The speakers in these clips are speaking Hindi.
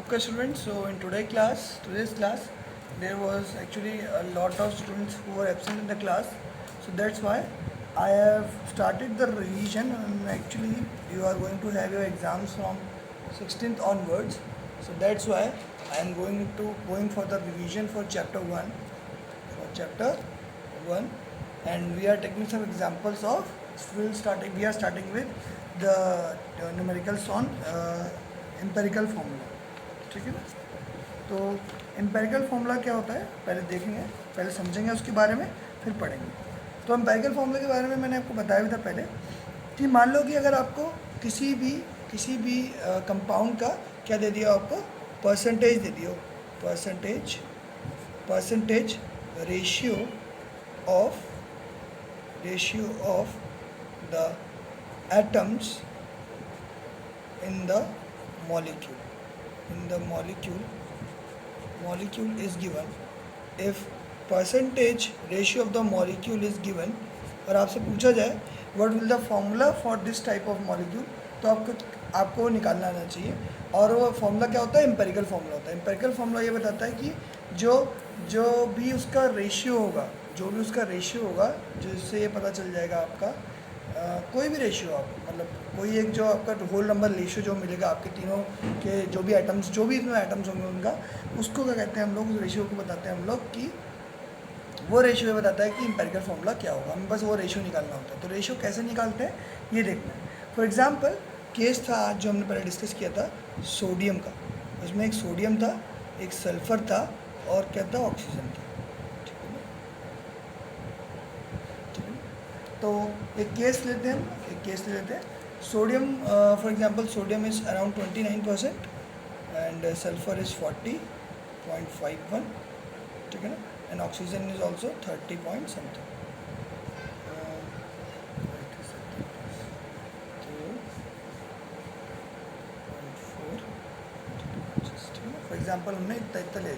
Okay, students. So in today's class, there was actually a lot of students who were absent in the class. So that's why I have started the revision, and actually you are going to have your exams from 16th onwards. So that's why I am going for the revision for chapter one, and we are taking some examples of. We are starting with the numericals on empirical formula. ठीक है ना। तो एम्पेरिकल फार्मूला क्या होता है पहले देखेंगे, पहले समझेंगे उसके बारे में, फिर पढ़ेंगे। तो एम्पेरिकल फार्मूला के बारे में मैंने आपको बताया भी था पहले कि मान लो कि अगर आपको किसी भी कंपाउंड का क्या दे दिया, आपको परसेंटेज दे दिया, percentage ratio of the atoms in the molecule is given. If percentage ratio of the molecule is given और आपसे पूछा जाए what will the formula for this type of molecule, तो आपको निकालना आना चाहिए। और वो फॉर्मूला क्या होता है? एम्पेरिकल फार्मूला होता है। एम्पेरिकल फार्मूला ये बताता है कि जो भी उसका रेशियो होगा, जिससे ये पता चल जाएगा आपका कोई भी रेशियो, आप मतलब कोई एक जो आपका होल नंबर रेशियो जो मिलेगा आपके तीनों के जो भी एटम्स होंगे उनका, उसको क्या कहते हैं हम लोग, उस रेशियो को बताते हैं हम लोग कि वो रेशियो बताता है कि एम्पेरिकल फार्मूला क्या होगा। हमें बस वो रेशियो निकालना होता है। तो रेशियो कैसे निकालते हैं ये देखना है। फॉर एग्जाम्पल केस था आज जो हमने पहले डिस्कस किया था सोडियम का। उसमें एक सोडियम था, एक सल्फ़र था और क्या था, ऑक्सीजन था। तो एक केस ले लेते हैं। Sodium for example sodium is around 29% and sulphur is 40.51, ठीक है ना, and oxygen is also 30 point something. For example हमने इतना ले लिया,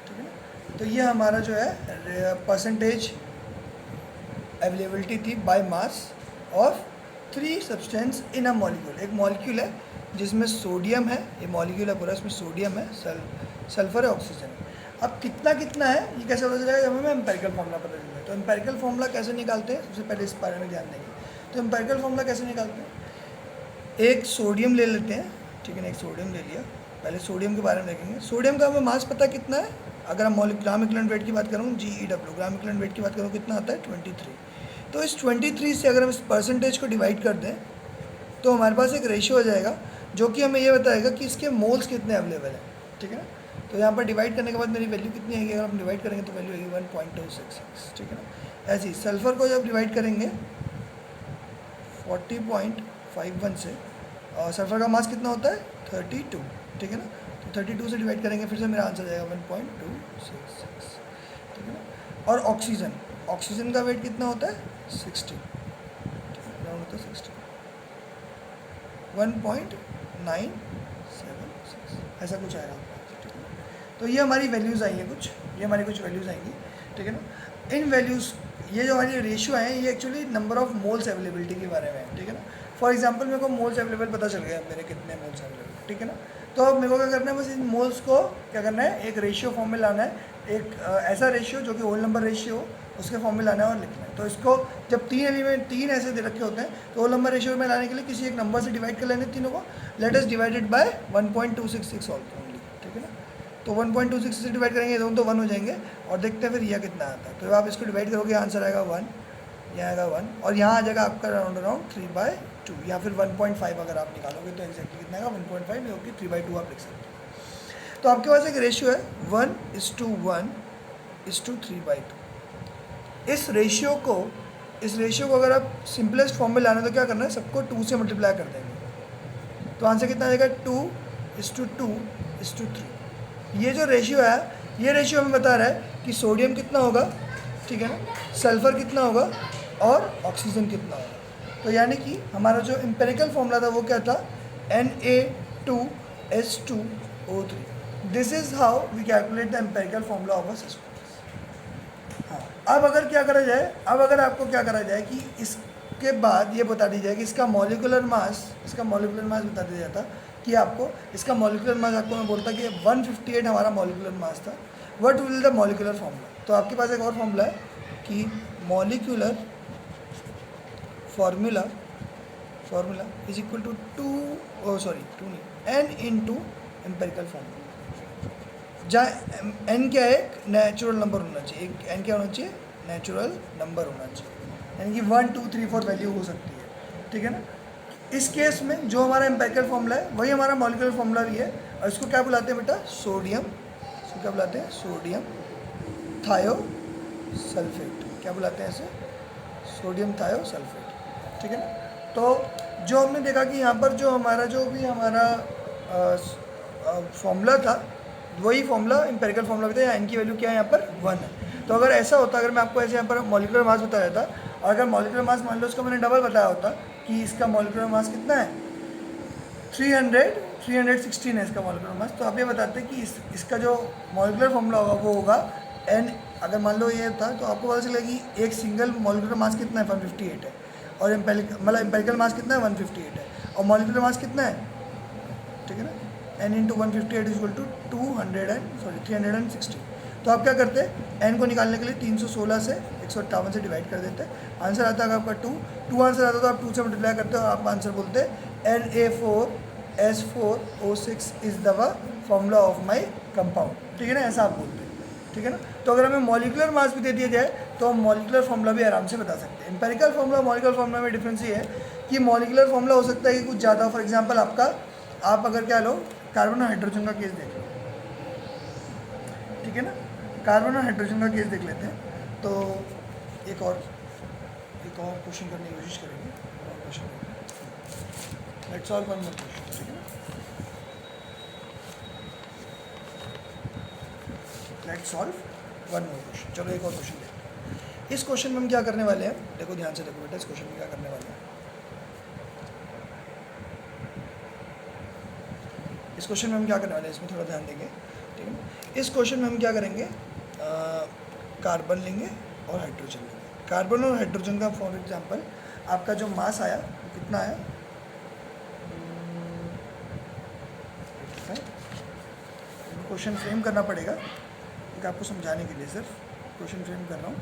ठीक है ना। तो ये हमारा जो है परसेंटेज अवेलेबिलिटी थी by mass of 3 substance in a molecule. एक मॉलिक्यूल है जिसमें सोडियम है, ये मॉलिक्यूल है पूरा, इसमें सोडियम है, सल्फर है, ऑक्सीजन है। अब कितना है ये कैसे पता चलेगा? जब हमें एम्पेरिकल फार्मूला पता चल जाए। तो एम्पेरिकल फार्मूला कैसे निकालते हैं, सबसे पहले इस बारे में ध्यान देंगे। तो एम्पेरिकल फार्मूला कैसे निकालते हैं? एक सोडियम ले लेते हैं, ठीक है ना, एक सोडियम ले लिया। पहले सोडियम के बारे में देखेंगे। सोडियम का हमें मास पता कितना है? अगर हम ग्राम इक्विवेलेंट वेट की बात करूँ, GEW ग्राम इक्विवेलेंट वेट की बात करूँ, कितना आता है? 23। तो इस 23 से अगर हम इस परसेंटेज को डिवाइड कर दें तो हमारे पास एक रेशियो हो जाएगा जो कि हमें ये बताएगा कि इसके मोल्स कितने अवेलेबल हैं, ठीक है ना। तो यहाँ पर डिवाइड करने के बाद मेरी वैल्यू कितनी आएगी? अगर हम डिवाइड करेंगे तो वैल्यू आएगी 1.266, ठीक है ना। ऐसे ही सल्फ़र को जब डिवाइड करेंगे 40.51 से, और सल्फ़र का मास कितना होता है? 32, ठीक है ना। तो 32 से डिवाइड करेंगे, फिर से मेरा आंसर जाएगा 1.266, ठीक है ना। और ऑक्सीजन का वेट कितना होता है? 60, राउंड होता है 60, 1.976 ऐसा कुछ आएगा, ठीक है ना। तो ये हमारी वैल्यूज़ आई हैं कुछ वैल्यूज़ आएंगी, ठीक है ना। इन वैल्यूज़ ये जो हमारी रेशियो है ये actually number of moles availability के बारे में है, ठीक है ना। फॉर एग्जांपल मेरे को मोल्स अवेलेबल पता चल गया मेरे कितने मोल्स अवेलेबल, ठीक है ना। तो अब मेरे को क्या करना है, बस इन मोल्स को क्या करना है, एक रेशियो फॉर्म में लाना है, एक ऐसा रेशियो जो कि होल नंबर रेशियो हो, उसके फॉर्म में लाना है और लिखना है। तो इसको जब 3 ऐसे दे रखे होते हैं तो होल नंबर रेशियो में लाने के लिए किसी एक नंबर से डिवाइड कर लेने तीनों को। Let us divided by 1.266 only, ठीक है ना। तो 1.266 से डिवाइड करेंगे दोनों तो 1 हो जाएंगे, और देखते हैं फिर यह कितना आता है। तो जब आप इसको डिवाइड करोगे आंसर आएगा 1, यहाँ आएगा 1, और यहाँ आ जाएगा आपका अराउंड 3/2, या फिर 1.5 अगर आप निकालोगे तो एग्जैक्टली कितना आएगा 1.5, नहीं होगी 3/2 आप लिख सकते हो। तो आपके पास एक रेशियो है 1:1:3/2। इस रेशियो को अगर आप सिंपलेस्ट फॉर्म में लाना तो क्या करना है, सबको 2 से मल्टीप्लाई कर देंगे। तो आंसर कितना आ जाएगा? 2:2:3। ये जो रेशियो है, ये रेशियो हमें बता रहा है कि सोडियम कितना होगा, ठीक है ना, सल्फ़र कितना होगा और ऑक्सीजन कितना होगा। तो यानी कि हमारा जो एम्पेरिकल फॉर्मूला था वो क्या था? Na2S2O3। This is how we calculate the empirical formula of a system. हाँ, अब अगर आपको क्या करा जाए कि इसके बाद ये बता दी जाए कि इसका मॉलिकुलर मास बता दिया जाता कि आपको इसका मॉलिक्यूलर मास आपको मैं बोलता कि 158 हमारा मॉलिक्यूलर मास था, what will the molecular formula. तो आपके पास एक और फार्मूला है कि molecular formula is equal to two नहीं n इंटू एम्पेरिकल फार्मूला, जहाँ n क्या है, एक नेचुरल नंबर होना चाहिए, एक n क्या होना चाहिए, नेचुरल नंबर होना चाहिए, यानी कि 1 2 3 4 वैल्यू हो सकती है, ठीक है ना। इस केस में जो हमारा एम्पेरिकल फार्मूला है वही हमारा मॉलिक्यूलर फार्मूला भी है, और इसको क्या बुलाते हैं बेटा, सोडियम, इसको क्या बुलाते हैं, सोडियम थायोसल्फेट, क्या बुलाते हैं इसे, सोडियम थायोसल्फेट, ठीक है ना। तो जो हमने देखा कि यहाँ पर जो हमारा फॉर्मूला था वही फॉर्मूला एम्पेरिकल फॉर्मूला भी था, यहाँ n की वैल्यू क्या है, यहाँ पर 1 है। तो अगर ऐसा होता, अगर मैं आपको ऐसे यहाँ पर मॉलिक्यूलर मास बताया था, और अगर मॉलिक्यूलर मास मान लो उसका मैंने डबल बताया होता कि इसका मॉलिक्यूलर मास कितना है, 316 है इसका मॉलिक्यूलर मास, तो आप ये बताते हैं कि इसका जो मॉलिक्यूलर फॉर्मूला होगा वो होगा n, अगर मान लो ये था तो आपको पता चलेगा कि एक सिंगल मॉलिक्यूलर मास कितना है, 158 है, और एम्पेरिकल मास कितना है, 158 है, और मॉलिक्यूलर मास कितना है, ठीक है ना, n into 158 is equal to 360। तो आप क्या करते हैं, n को निकालने के लिए 316 से 158 से डिवाइड कर देते हैं, आंसर आता है आपका 2 आंसर आता है, तो आप 2 से मल्टीप्लाई करते हो, आप आंसर बोलते हैं Na4S4O6 is the formula of my compound, ठीक है ना, ऐसा आप बोलते हैं, ठीक है ना। तो अगर हमें मॉलिक्यूलर मास भी दे दिया जाए तो हम मॉलिक्यूलर फॉर्मूला भी आराम से बता सकते हैं। एम्पेरिकल फॉर्मूला मॉलिक्यूलर फॉर्मूला में डिफरेंस ये है कि मॉलिक्यूलर फॉर्मूला हो सकता है कि कुछ ज़्यादा, फॉर एग्जांपल आप अगर क्या लो, कार्बन और हाइड्रोजन का केस देख लो, ठीक है ना, कार्बन और हाइड्रोजन का केस देख लेते हैं। तो एक और क्वेश्चन करने की कोशिश करेंगे, let's solve one more question, ठीक है ना, let's solve one more question. चलो एक और क्वेश्चन देखते हैं। इस क्वेश्चन में हम क्या करने वाले हैं, देखो ध्यान से देखो बेटा, इस क्वेश्चन में क्या करने वाले हैं, इस क्वेश्चन में हम क्या करने वाले हैं, इसमें थोड़ा ध्यान देंगे, ठीक है ना। इस क्वेश्चन में हम क्या करेंगे, कार्बन लेंगे और हाइड्रोजन लेंगे। कार्बन और हाइड्रोजन का फॉर एग्जांपल आपका जो मास आया वो कितना आया, क्वेश्चन फ्रेम करना पड़ेगा, एक आपको समझाने के लिए सिर्फ क्वेश्चन फ्रेम कर रहा हूँ।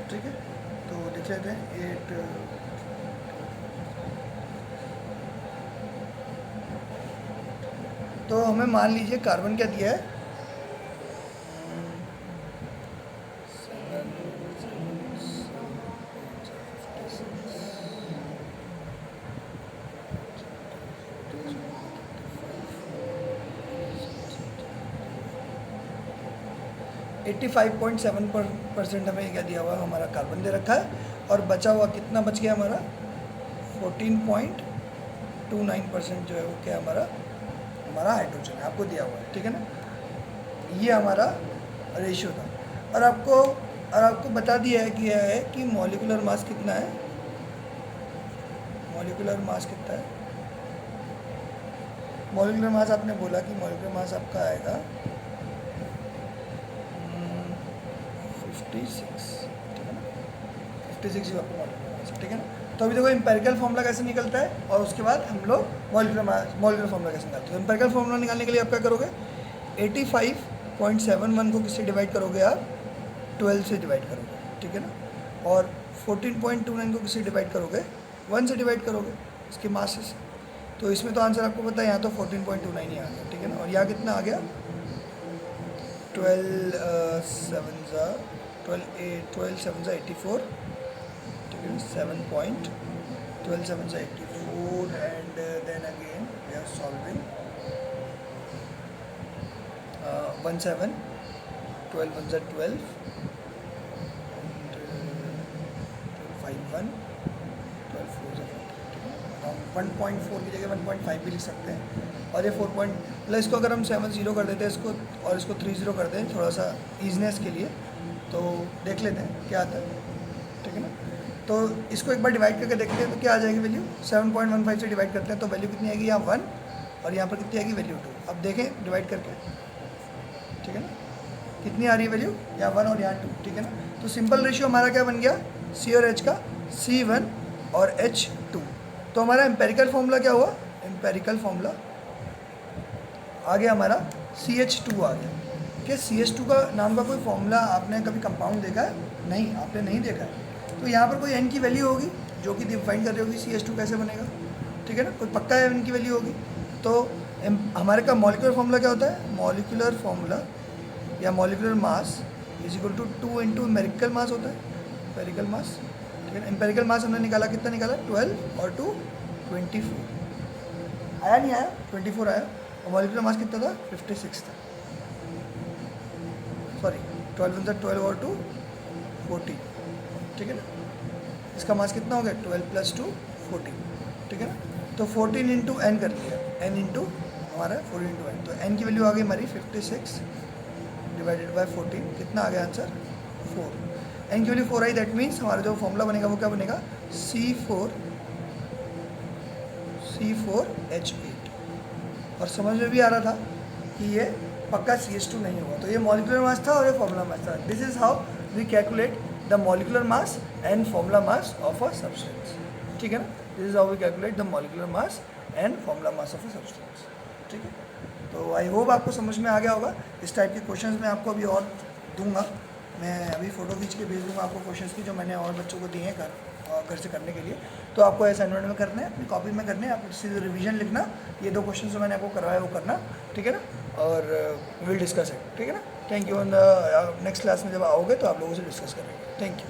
ठीक है, तो लिख लेते हैं 8। तो हमें मान लीजिए कार्बन क्या दिया है, 85.7% हमें क्या दिया हुआ है, हमारा कार्बन दे रखा है, और बचा हुआ कितना बच गया हमारा, 14.29% जो है वो क्या हमारा हाइड्रोजन है, आपको दिया हुआ है, ठीक है ना। ये हमारा रेशियो था, और आपको बता दिया है कि यह है कि मॉलिक्यूलर मास कितना है, मॉलिक्यूलर मास कितना है, मॉलिक्यूलर मास आपने बोला कि मॉलिक्यूलर मास आपका आएगा 56, ठीक है ना, 56 जो आपको मॉलिक्यूलर मास, ठीक है ना। तो अभी देखो एम्पेरिकल फॉर्मूला कैसे निकलता है, और उसके बाद हम लोग मॉलिक्यूलर फॉर्मूला कैसे निकालते हैं। तो एम्पेरिकल फॉर्मूला निकालने के लिए आप क्या करोगे, 85.71 को किससे डिवाइड करोगे, आप 12 से डिवाइड करोगे, ठीक है ना, और 14.29 को किससे डिवाइड करोगे, 1 से डिवाइड करोगे इसके मास से। तो इसमें तो आंसर आपको पता है, यहाँ तो 14.29 ही आ गया, ठीक है ना, और यहाँ कितना आ गया, 12 7 84, ठीक है, 7.12 7 84, and then again we are solving 1 7 12 1 12, 1 12 4 हम 1.4 की जगह 1.5 भी लिख सकते हैं। और ये 4 पॉइंट मतलब इसको अगर हम 7 0 कर देते हैं इसको और इसको 3 0 कर दें थोड़ा सा ईजनेस के लिए, तो देख लेते हैं क्या आता है, ठीक है ना। तो इसको एक बार डिवाइड करके देखते हैं तो क्या आ जाएगी वैल्यू, 7.15 से डिवाइड करते हैं तो वैल्यू कितनी आएगी, यहाँ 1 और यहाँ पर कितनी आएगी वैल्यू 2। अब देखें डिवाइड करके, ठीक है ना, कितनी आ रही है वैल्यू, यहाँ 1 और यहाँ 2, ठीक है ना। तो सिंपल रेशियो हमारा क्या बन गया, C और H का C1 और H2। तो हमारा एम्पेरिकल फॉर्मूला क्या हुआ, एम्पेरिकल फॉर्मूला आ गया हमारा CH2 आ गया। क्या CH2 का नाम का कोई फॉर्मूला आपने कभी कंपाउंड देखा है, नहीं आपने नहीं देखा है। तो यहाँ पर कोई N की वैल्यू होगी जो कि डिफाइन कर रही होगी CH2 कैसे बनेगा, ठीक है ना, कोई पक्का N की वैल्यू होगी। तो हमारे का मॉलिक्यूलर फॉर्मूला क्या होता है, मॉलिक्यूलर फॉर्मूला या molecular mass is equal to 2 into empirical mass होता है, एम्पेरिकल मास, ठीक है ना। एम्पेरिकल मास हमने निकाला, कितना निकाला, 12 और 2 24 आया, नहीं आया, 24 आया। और मॉलिक्यूलर मास कितना था, 56 था, सॉरी 12 और 2 14, ठीक है ना। इसका मास कितना हो गया, 12 + 2 14, ठीक है ना। तो 14 इंटू N कर लिया, N इंटू हमारा 14 इंटू N, तो N की वैल्यू आ गई हमारी 56 डिवाइडेड बाय 14, कितना आ गया आंसर 4। N की वैल्यू 4 आई, दैट मीन्स हमारा जो फॉर्मूला बनेगा वो क्या बनेगा, C4H8। और समझ में भी आ रहा था कि ये पक्का CH2 नहीं होगा। तो ये मॉलिक्यूलर मास था और ये फॉर्मूला मास था। This is how we calculate the molecular mass and formula mass of a substance, ठीक है ना। This is how we calculate the molecular mass and formula mass of a substance, ठीक है। तो आई होप आपको समझ में आ गया होगा। इस टाइप के क्वेश्चंस मैं आपको अभी और दूंगा, मैं अभी फ़ोटो खींच के भेज दूँगा आपको क्वेश्चंस की जो मैंने और बच्चों को दिए हैं घर से करने के लिए। तो आपको असाइनमेंट में करना है, अपनी कॉपी में करने हैं, आप सीधे रिवीजन लिखना, ये 2 क्वेश्चन जो मैंने आपको करवाया वो करना, ठीक है ना। और विल डिस्कस इट, ठीक है ना। Thank you. नेक्स्ट क्लास में जब आओगे तो आप लोगों से डिस्कस करेंगे। Thank you.